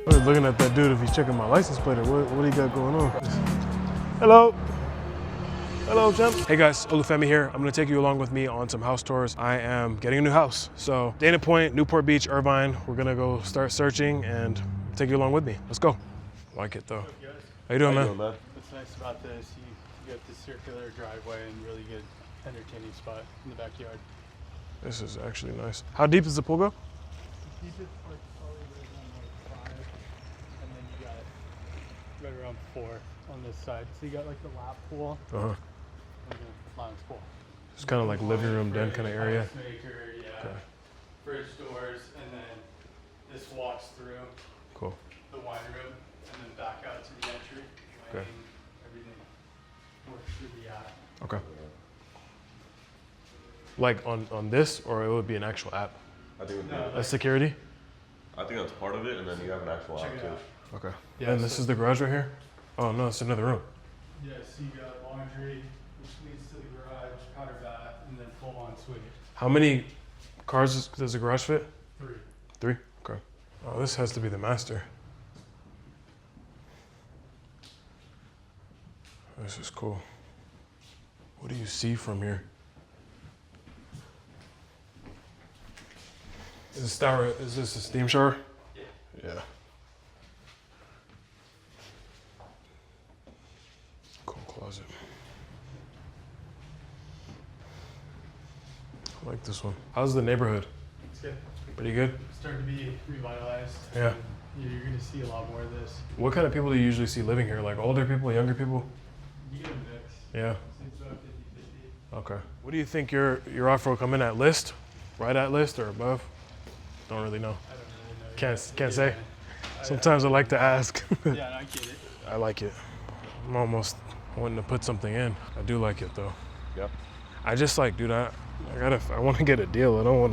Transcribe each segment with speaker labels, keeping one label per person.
Speaker 1: I was looking at that dude if he's checking my license plate or what he got going on. Hello. Hello, champ. Hey guys, Olufemi here. I'm gonna take you along with me on some house tours. I am getting a new house. So Dana Point, Newport Beach, Irvine. We're gonna go start searching and take you along with me. Let's go. Like it though. How you doing, man?
Speaker 2: What's nice about this, you get the circular driveway and really good entertaining spot in the backyard.
Speaker 1: This is actually nice. How deep does the pool go?
Speaker 2: The deepest like probably right around like 5, and then you got right around 4 on this side. So you got like the lap pool. And the lounge pool.
Speaker 1: It's kind of like living room, den kind of area.
Speaker 2: Ice maker, yeah. Okay. Fridge doors, and then this walks through.
Speaker 1: Cool.
Speaker 2: The wine room, and then back out to the entry.
Speaker 1: Okay.
Speaker 2: Lighting, everything works through the app.
Speaker 1: Okay. Like on this, or it would be an actual app?
Speaker 3: I think it would be.
Speaker 1: A security?
Speaker 3: I think that's part of it, and then you have an actual app too.
Speaker 1: Okay. Yeah, and this is the garage right here? Oh no, it's another room.
Speaker 2: Yeah, so you got laundry, which leads to the garage, powder bath, and then full on suite.
Speaker 1: How many cars does the garage fit?
Speaker 2: 3.
Speaker 1: 3? Okay. Oh, this has to be the master. This is cool. What do you see from here? Is this a steam shower?
Speaker 2: Yeah.
Speaker 1: Yeah. Cool closet. I like this one. How's the neighborhood?
Speaker 2: It's good.
Speaker 1: Pretty good?
Speaker 2: It's starting to be revitalized.
Speaker 1: Yeah.
Speaker 2: You're going to see a lot more of this.
Speaker 1: What kind of people do you usually see living here? Like older people, younger people?
Speaker 2: You get a mix.
Speaker 1: Yeah.
Speaker 2: It's about 50-50.
Speaker 1: Okay. What do you think your offer will come in at list? Right at list or above? Don't really know.
Speaker 2: I don't really know.
Speaker 1: Can't say. Sometimes I like to ask.
Speaker 2: Yeah, I get it.
Speaker 1: I like it. I'm almost wanting to put something in. I do like it though.
Speaker 3: Yep.
Speaker 1: I just like, dude, I want to get a deal. I don't want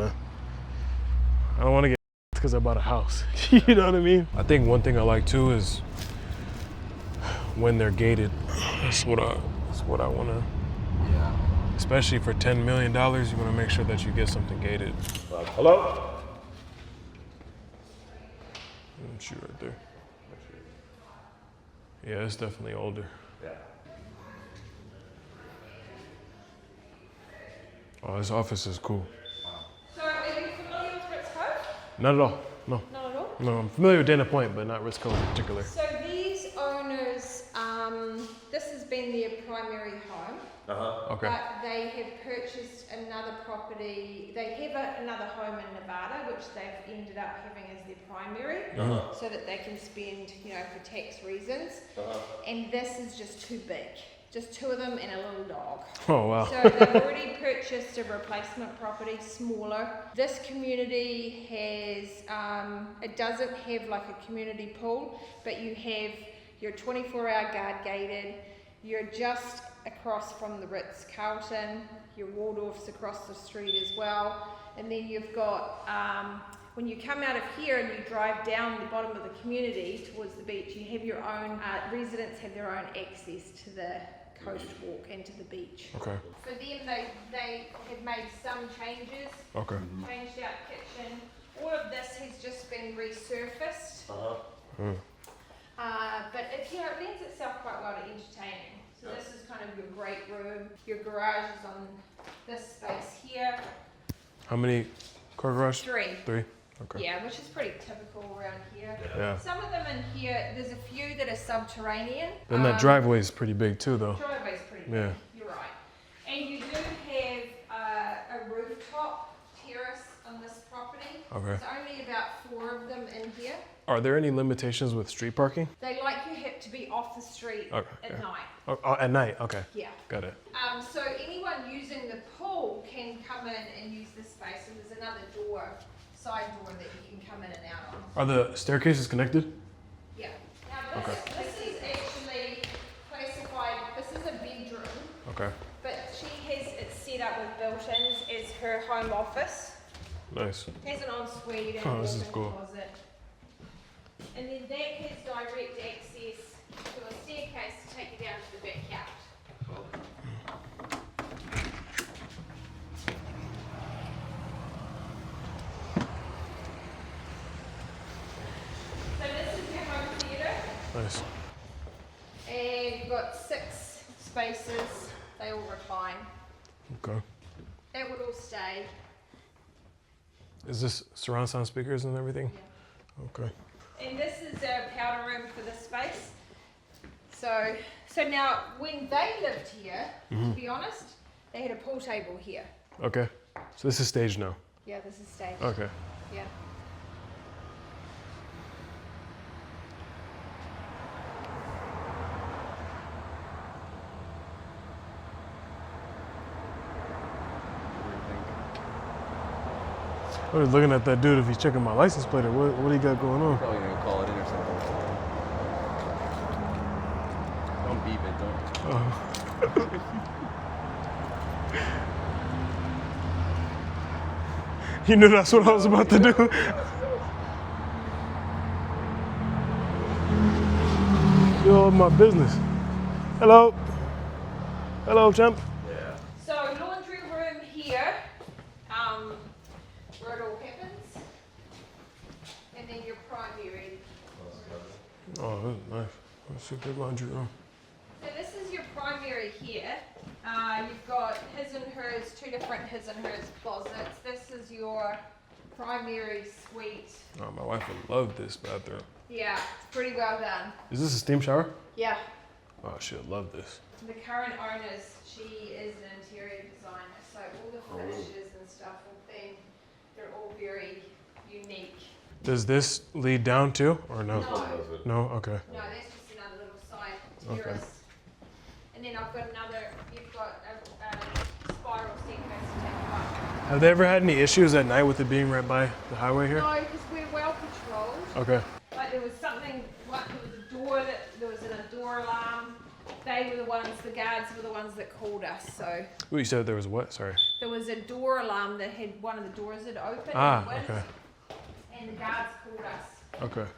Speaker 1: to get because I bought a house. You know what I mean? I think one thing I like too is when they're gated. That's what I want to.
Speaker 3: Yeah.
Speaker 1: Especially for $10 million, you want to make sure that you get something gated.
Speaker 3: Hello?
Speaker 1: Shoot right there. Yeah, it's definitely older.
Speaker 3: Yeah.
Speaker 1: Oh, this office is cool.
Speaker 4: So are you familiar with Ritz-Carlton?
Speaker 1: Not at all. No.
Speaker 4: Not at all?
Speaker 1: No, I'm familiar with Dana Point, but not Ritz-Carlton in particular.
Speaker 4: So these owners, this has been their primary home.
Speaker 1: Okay.
Speaker 4: But they have purchased another property. They have another home in Nevada, which they've ended up having as their primary, so that they can spend, for tax reasons. And this is just too big. Just 2 of them and a little dog.
Speaker 1: Oh, wow.
Speaker 4: So they've already purchased a replacement property, smaller. This community has, it doesn't have like a community pool, but you have your 24-hour guard gated. You're just across from the Ritz-Carlton. Your Waldorf's across the street as well. And then you've got, when you come out of here and you drive down the bottom of the community towards the beach, you have your own, residents have their own access to the coast walk and to the beach.
Speaker 1: Okay.
Speaker 4: For them, they have made some changes.
Speaker 1: Okay.
Speaker 4: Changed out kitchen. All of this has just been resurfaced. But it lends itself quite well to entertaining. So this is kind of your great room. Your garage is on this space here.
Speaker 1: How many car garage?
Speaker 4: 3.
Speaker 1: 3? Okay.
Speaker 4: Yeah, which is pretty typical around here.
Speaker 1: Yeah.
Speaker 4: Some of them in here, there's a few that are subterranean.
Speaker 1: Then that driveway is pretty big too, though.
Speaker 4: Driveway's pretty big.
Speaker 1: Yeah.
Speaker 4: You're right. And you do have a rooftop terrace on this property.
Speaker 1: Okay.
Speaker 4: There's only about 4 of them in here.
Speaker 1: Are there any limitations with street parking?
Speaker 4: They like you have to be off the street at night.
Speaker 1: Oh, at night. Okay.
Speaker 4: Yeah.
Speaker 1: Got it.
Speaker 4: So anyone using the pool can come in and use this space, and there's another door, side door that you can come in and out on.
Speaker 1: Are the staircases connected?
Speaker 4: Yeah. Now this is actually classified, this is a bedroom,
Speaker 1: Okay.
Speaker 4: but she has it set up with built-ins as her home office.
Speaker 1: Nice.
Speaker 4: Has an ensuite and
Speaker 1: Oh, this is
Speaker 4: walk-in
Speaker 1: cool.
Speaker 4: closet. And then that has direct access to a staircase to take you down to the backyard. So this is spaces, they all recline.
Speaker 1: Okay.
Speaker 4: That would all stay.
Speaker 1: Is this surround sound speakers and everything?
Speaker 4: Yeah.
Speaker 1: Okay.
Speaker 4: And this is a powder room for this space. So now when they lived here, to be honest, they had a pool table here.
Speaker 1: Okay. So this is staged now.
Speaker 4: Yeah, this is staged.
Speaker 1: Okay.
Speaker 4: Yeah.
Speaker 1: I was looking at that dude if he's checking my license plate or what he got going on.
Speaker 5: Probably gonna call it in or something. Don't beep it, don't.
Speaker 1: You knew that's what I was about to do. You're all in my business. Hello. Hello, champ.
Speaker 3: Yeah.
Speaker 4: So laundry room here, where it all happens, and then your primary.
Speaker 1: Oh, that's nice. That's a good laundry room.
Speaker 4: So this is your primary here. You've got his and hers, two different his and hers closets. This is your primary suite.
Speaker 1: Oh, my wife would love this bathroom.
Speaker 4: Yeah, it's pretty well done.
Speaker 1: Is this a steam shower?
Speaker 4: Yeah.
Speaker 1: Oh, she'll love this.
Speaker 4: The current owners, she is an interior designer, so all the finishes and stuff have been, they're all very unique.
Speaker 1: Does this lead down too, or no?
Speaker 4: No,
Speaker 1: No? Okay.
Speaker 4: no, that's just another little side
Speaker 1: Okay.
Speaker 4: terrace. And then I've got another, you've got a spiral staircase to take up.
Speaker 1: Have they ever had any issues at night with it being right by the highway here?
Speaker 4: No, because we're well patrolled.
Speaker 1: Okay.
Speaker 4: Like there was something, there was a door alarm. They were the ones, the guards were the ones that called us. So
Speaker 1: Ooh, you said there was what? Sorry.
Speaker 4: there was a door alarm that had one of the doors had opened.
Speaker 1: Ah,
Speaker 4: in the wind,
Speaker 1: okay.
Speaker 4: And the guards called us.
Speaker 1: Okay.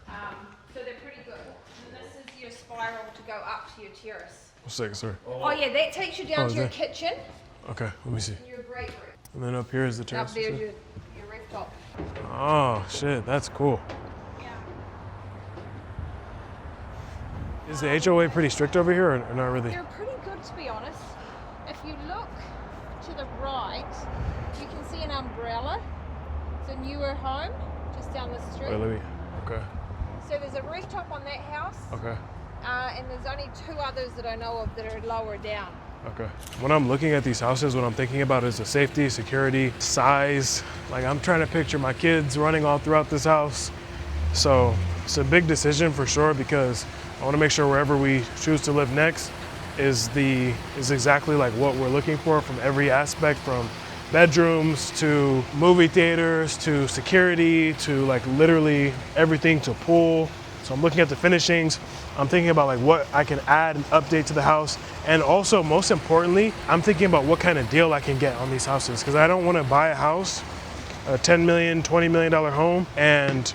Speaker 4: So they're pretty good. And this is your spiral to go up to your terrace.
Speaker 1: One second, sorry.
Speaker 4: Oh yeah, that takes you down
Speaker 1: Oh,
Speaker 4: to your
Speaker 1: that-
Speaker 4: kitchen
Speaker 1: Okay, let me see.
Speaker 4: and your great room.
Speaker 1: And then up here is the
Speaker 4: Up
Speaker 1: terrace.
Speaker 4: there's your rooftop.
Speaker 1: Oh, shit, that's cool.
Speaker 4: Yeah.
Speaker 1: Is the HOA pretty strict over here or not really?
Speaker 4: They're pretty good, to be honest. If you look to the right, you can see an umbrella. It's a newer home just down the street.
Speaker 1: Wait, let me. Okay.
Speaker 4: So there's a rooftop on that house,
Speaker 1: Okay.
Speaker 4: and there's only two others that I know of that are lower down.
Speaker 1: Okay. When I'm looking at these houses, what I'm thinking about is the safety, security, size. Like I'm trying to picture my kids running all throughout this house. So it's a big decision for sure because I want to make sure wherever we choose to live next is exactly like what we're looking for from every aspect, from bedrooms to movie theaters to security to like literally everything to pool. So I'm looking at the finishings. I'm thinking about like what I can add and update to the house. And also most importantly, I'm thinking about what kind of deal I can get on these houses because I don't want to buy a house, a $10 million, $20 million home, and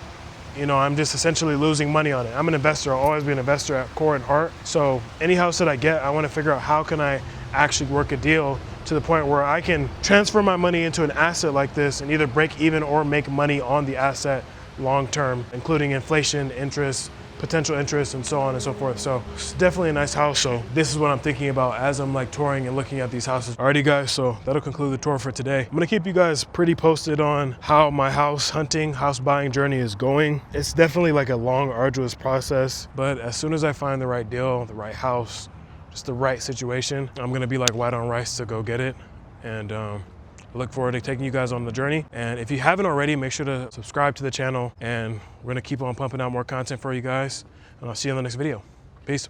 Speaker 1: you know, I'm just essentially losing money on it. I'm an investor. I'll always be an investor at core and heart. So any house that I get, I want to figure out how can I actually work a deal to the point where I can transfer my money into an asset like this and either break even or make money on the asset long term, including inflation, interest, potential interest, and so on and so forth. So it's definitely a nice house. So this is what I'm thinking about as I'm like touring and looking at these houses. Alrighty guys, so that'll conclude the tour for today. I'm gonna keep you guys pretty posted on how my house hunting, house buying journey is going. It's definitely like a long, arduous process, but as soon as I find the right deal, the right house, just the right situation, I'm gonna be like white on rice to go get it. And I look forward to taking you guys on the journey. And if you haven't already, make sure to subscribe to the channel and we're gonna keep on pumping out more content for you guys. And I'll see you in the next video.